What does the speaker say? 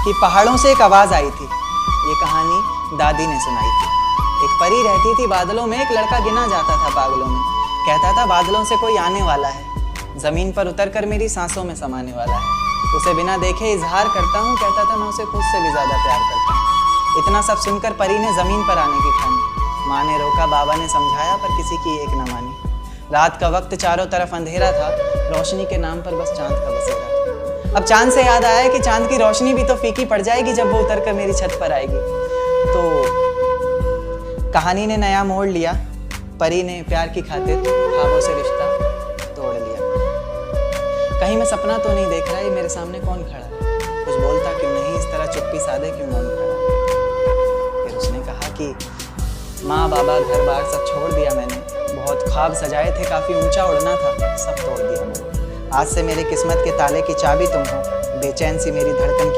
कि पहाड़ों से एक आवाज़ आई थी। ये कहानी दादी ने सुनाई थी। एक परी रहती थी बादलों में, एक लड़का गिना जाता था पागलों में। कहता था बादलों से कोई आने वाला है, ज़मीन पर उतर कर मेरी सांसों में समाने वाला है। उसे बिना देखे इजहार करता हूँ, कहता था मैं उसे खुद से भी ज़्यादा प्यार करता हूँ। इतना सब सुनकर परी ने ज़मीन पर आने की ठानी। माँ ने रोका, बाबा ने समझाया, पर किसी की एक न मानी। रात का वक्त चारों तरफ अंधेरा था, रोशनी के नाम पर बस चांद का बसेरा था। अब चांद से याद आया कि चांद की रोशनी भी तो फीकी पड़ जाएगी जब वो उतर कर मेरी छत पर आएगी। तो कहानी ने नया मोड़ लिया। परी ने प्यार की खातिर ख्वाबों से रिश्ता तोड़ लिया। कहीं मैं सपना तो नहीं देख रहा, ये मेरे सामने कौन खड़ा है? कुछ बोलता क्यों नहीं, इस तरह चुप्पी साधे क्यों मौन खड़ा? फिर उसने कहा कि माँ बाबा घर बार सब छोड़ दिया मैंने, बहुत ख्वाब सजाए थे, काफ़ी ऊंचा उड़ना था, सब तोड़ दिया मैंने। आज से मेरी किस्मत के ताले की चाबी तुम हो, बेचैन सी मेरी धड़कन की